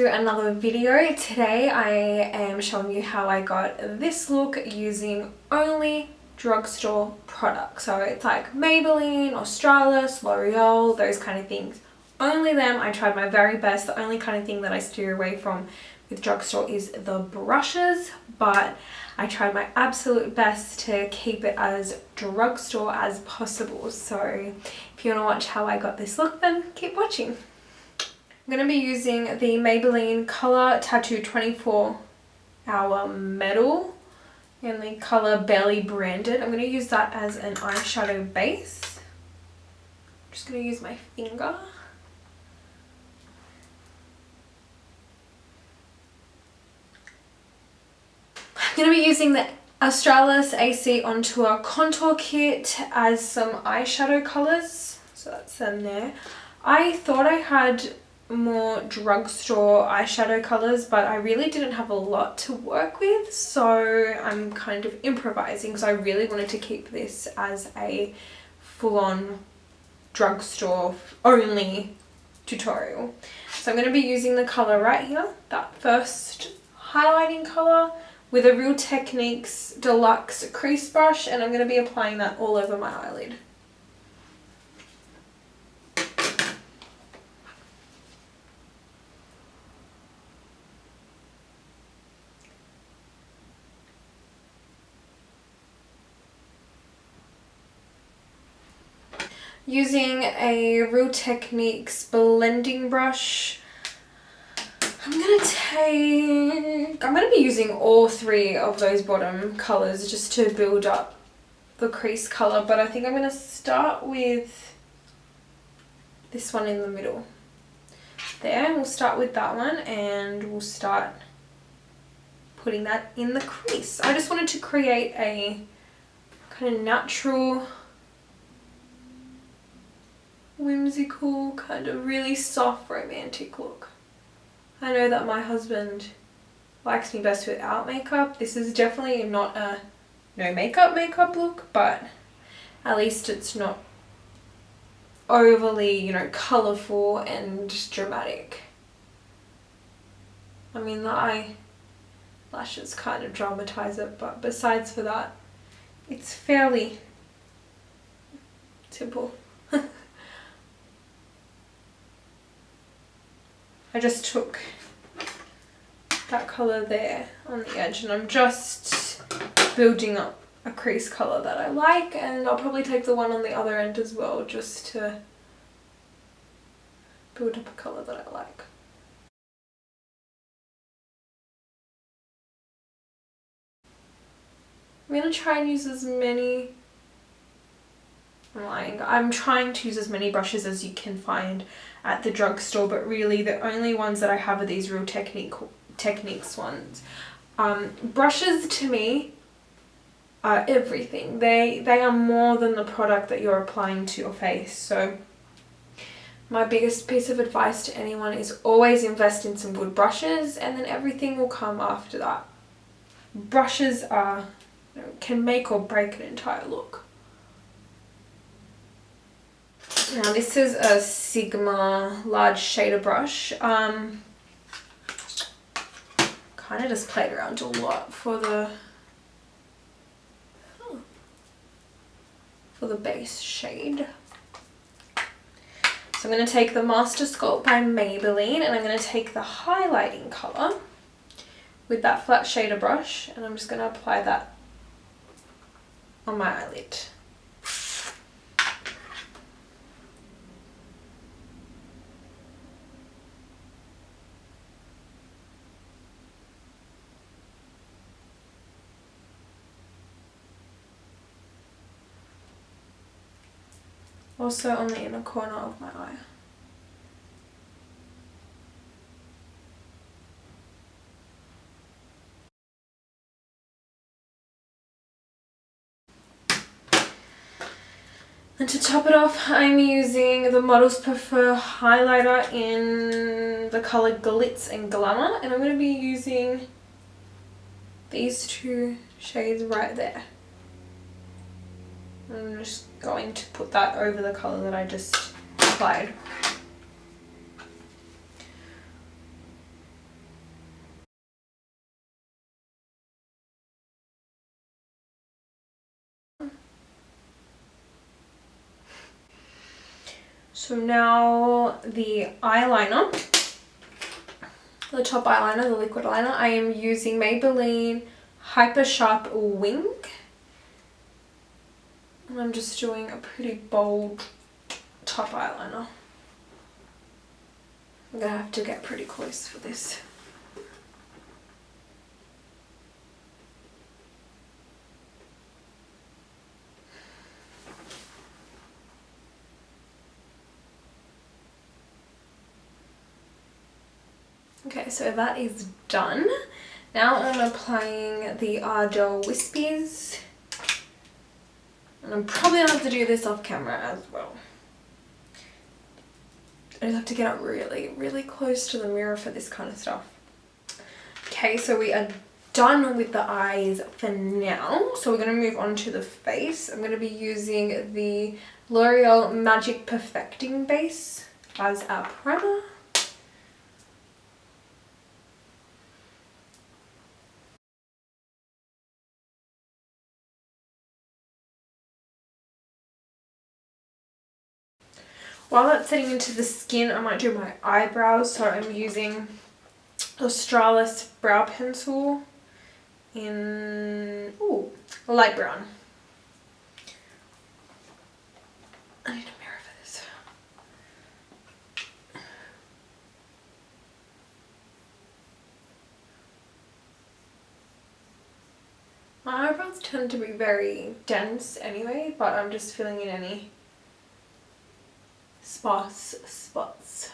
to another video. Today I am showing you how I got this look using only drugstore products. So it's like Maybelline, Australis, L'Oreal, those kind of things. Only them. I tried my very best. The only kind of thing that I steer away from with drugstore is the brushes, but I tried my absolute best to keep it as drugstore as possible. So if you want to watch how I got this look, then keep watching. I'm going to be using the Maybelline Colour Tattoo 24-hour Metal in the colour Belly Branded. I'm going to use that as an eyeshadow base. I'm just going to use my finger. I'm going to be using the Australis AC On Tour Contour Kit as some eyeshadow colours. So that's them there. I thought I had more drugstore eyeshadow colours, but I really didn't have a lot to work with, so I'm kind of improvising because I really wanted to keep this as a full-on drugstore only tutorial. So I'm going to be using the colour right here, that first highlighting colour, with a Real Techniques Deluxe crease brush, and I'm going to be applying that all over my eyelid. Using a Real Techniques blending brush, I'm going to be using all three of those bottom colours just to build up the crease colour, but I think I'm going to start with this one in the middle. There, we'll start with that one and we'll start putting that in the crease. I just wanted to create a kind of natural, whimsical, kind of really soft romantic look. I know that my husband likes me best without makeup. This is definitely not a no makeup look, but at least it's not overly, you know, colourful and dramatic. I mean, the eyelashes kind of dramatize it, but besides for that, it's fairly simple. I just took that colour there on the edge and I'm just building up a crease colour that I like, and I'll probably take the one on the other end as well just to build up a colour that I like. I'm going to try and use as many, I'm trying to use as many brushes as you can find at the drugstore, but really the only ones that I have are these Real Techniques ones. Brushes to me are everything. They are more than the product that you're applying to your face. So my biggest piece of advice to anyone is always invest in some good brushes, and then everything will come after that. Brushes are, you know, can make or break an entire look. Now this is a Sigma large shader brush. Kind of just played around a lot for the base shade. So I'm going to take the Master Sculpt by Maybelline, and I'm going to take the highlighting colour with that flat shader brush, and I'm just going to apply that on my eyelid. Also on the inner corner of my eye. And to top it off, I'm using the Models Prefer highlighter in the colour Glitz and Glamour, and I'm going to be using these two shades right there. I'm just going to put that over the colour that I just applied. So now the eyeliner, the top eyeliner, the liquid liner, I am using Maybelline Hyper Sharp Wing. And I'm just doing a pretty bold top eyeliner. I'm going to have to get pretty close for this. Okay, so that is done. Now I'm applying the Ardel Whispies. And I'm probably going to have to do this off camera as well. I just have to get up really, really close to the mirror for this kind of stuff. Okay, so we are done with the eyes for now. So we're going to move on to the face. I'm going to be using the L'Oreal Magic Perfecting Base as our primer. While that's setting into the skin, I might do my eyebrows. So I'm using Australis brow pencil in light brown. I need a mirror for this. My eyebrows tend to be very dense anyway, but I'm just filling in any sparse spots.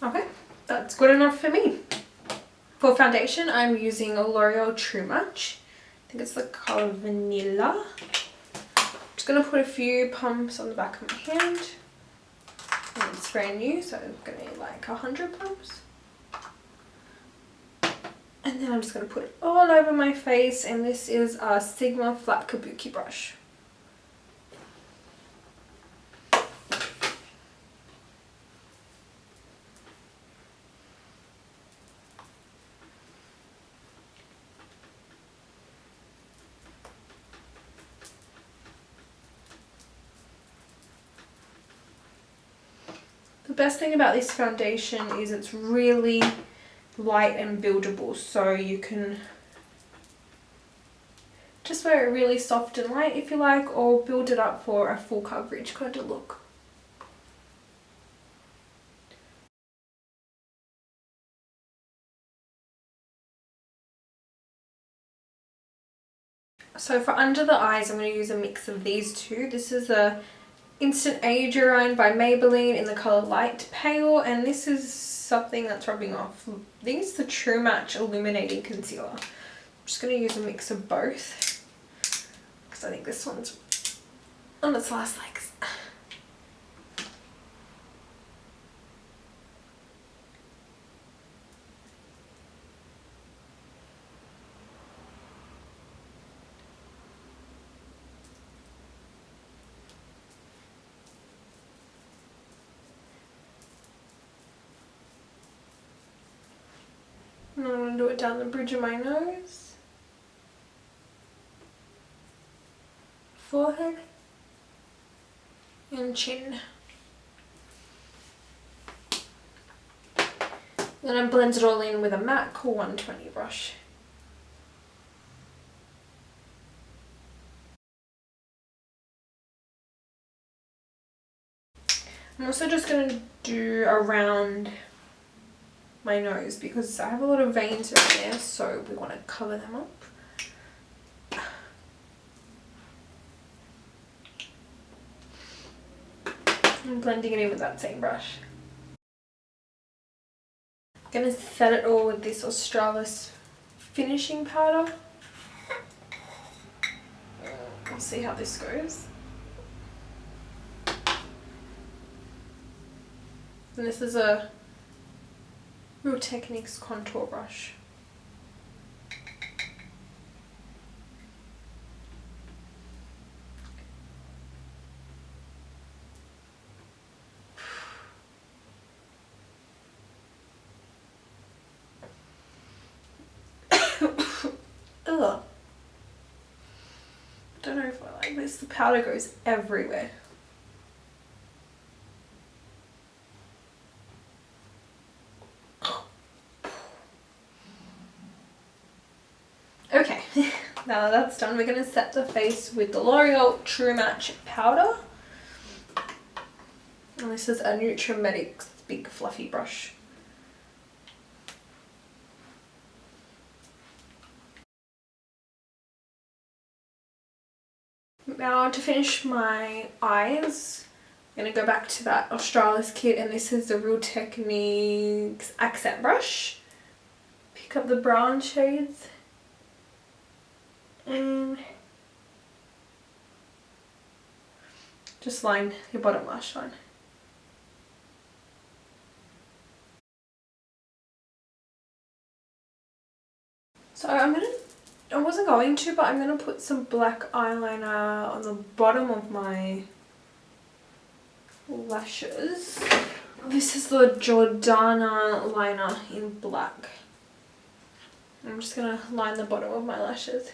Okay, that's good enough for me. For foundation, I'm using a L'Oreal True Match. I think it's the colour Vanilla. I'm just going to put a few pumps on the back of my hand. And it's brand new, so I'm going to need like 100 pumps. And then I'm just going to put it all over my face, and this is a Sigma flat kabuki brush. The best thing about this foundation is it's really light and buildable, so you can just wear it really soft and light if you like, or build it up for a full coverage kind of look. So for under the eyes, I'm going to use a mix of these two. This is the Instant Age Reqind by Maybelline in the colour Light Pale, and this is something that's rubbing off. I think it's the True Match Illuminating Concealer. I'm just going to use a mix of both because I think this one's on its last legs. And I'm going to do it down the bridge of my nose, forehead, and chin. Then I blend it all in with a MAC 120 brush. I'm also just going to do around my nose because I have a lot of veins around there, so we want to cover them up. I'm blending it in with that same brush. I'm going to set it all with this Australis finishing powder. We'll see how this goes. And this is a Real Techniques contour brush. Ugh. Don't know if I like this. The powder goes everywhere. Okay, now that's done, we're going to set the face with the L'Oreal True Match powder. And this is a Nutrimedics big fluffy brush. Now to finish my eyes, I'm going to go back to that Australis kit, and this is the Real Techniques accent brush. Pick up the brown shades and just line your bottom lash line. So I wasn't going to, but I'm gonna put some black eyeliner on the bottom of my lashes. This is the Jordana liner in black. I'm just gonna line the bottom of my lashes.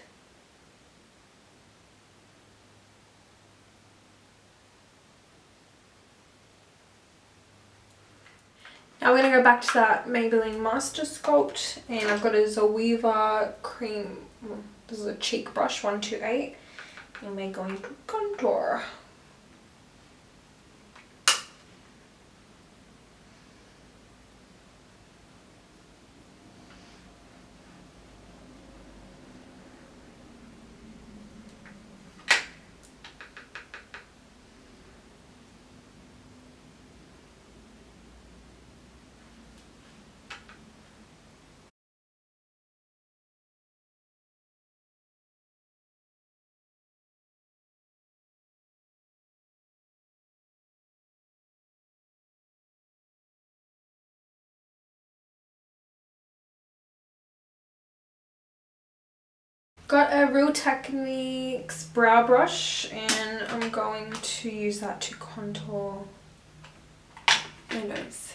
Now we're going to go back to that Maybelline Master Sculpt, and I've got a Zoeva cream, this is a cheek brush, 128, and we're going to contour. Got a Real Techniques brow brush, and I'm going to use that to contour my nose.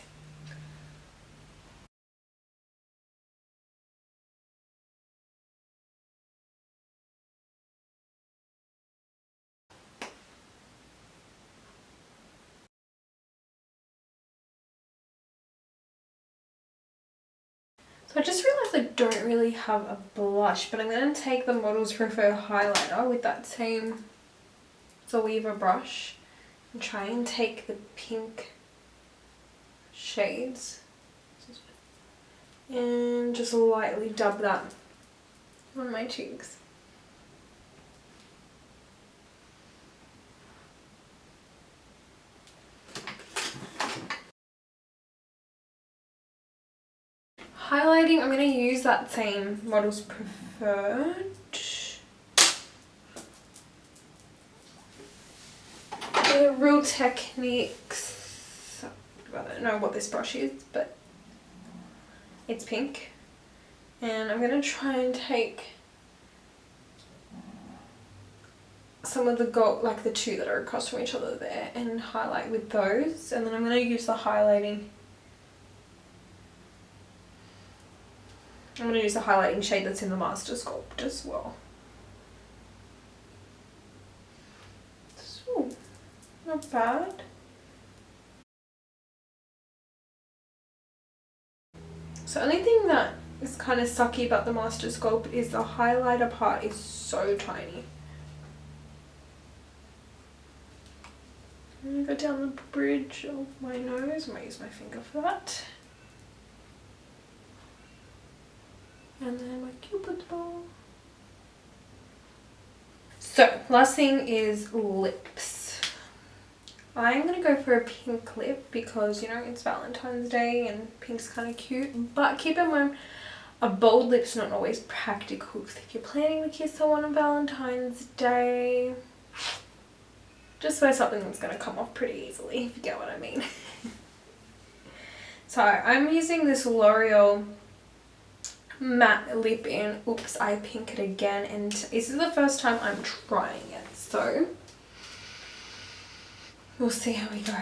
So I just realised I don't really have a blush, but I'm going to take the Models Prefer highlighter with that same Zoeva brush and try and take the pink shades and just lightly dab that on my cheeks. Highlighting, I'm going to use that same Models Preferred. The Real Techniques, I don't know what this brush is, but it's pink. And I'm going to try and take some of the gold, like the two that are across from each other there, and highlight with those. And then I'm going to use the highlighting. I'm going to use the highlighting shade that's in the Master Sculpt as well. So, not bad. So the only thing that is kind of sucky about the Master Sculpt is the highlighter part is so tiny. I'm going to go down the bridge of my nose. I might use my finger for that. And then my Cupid's bow. So, last thing is lips. I'm going to go for a pink lip because, you know, it's Valentine's Day and pink's kind of cute. But keep in mind, a bold lip's not always practical, because if you're planning to kiss someone on Valentine's Day, just wear something that's going to come off pretty easily, if you get what I mean. So, I'm using this L'Oreal matte lip in Oops, I Pink It Again, and this is the first time I'm trying it, so we'll see how we go.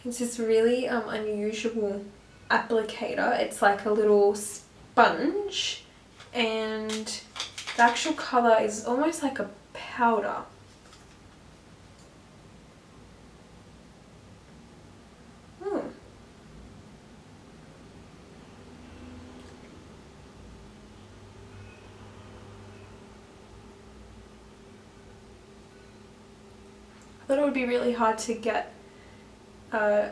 It's this really unusual applicator. It's like a little sponge, and The actual colour is almost like a powder. I thought it would be really hard to get a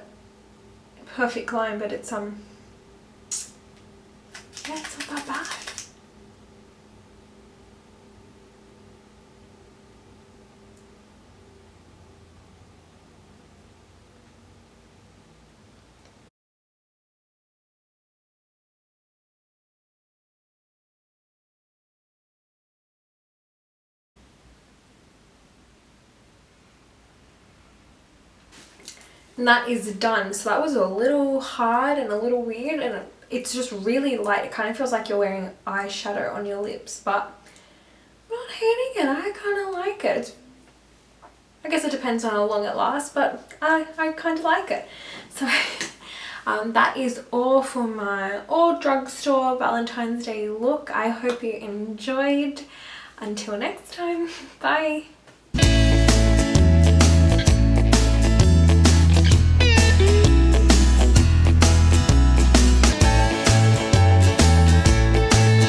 perfect line, but it's yeah, it's not that bad. And that is done. So that was a little hard and a little weird, and it's just really light. It kind of feels like you're wearing eyeshadow on your lips, but I'm not hating it. I kind of like it. I guess it depends on how long it lasts, but I kind of like it. So that is all for my all drugstore Valentine's Day look. I hope you enjoyed. Until next time, bye.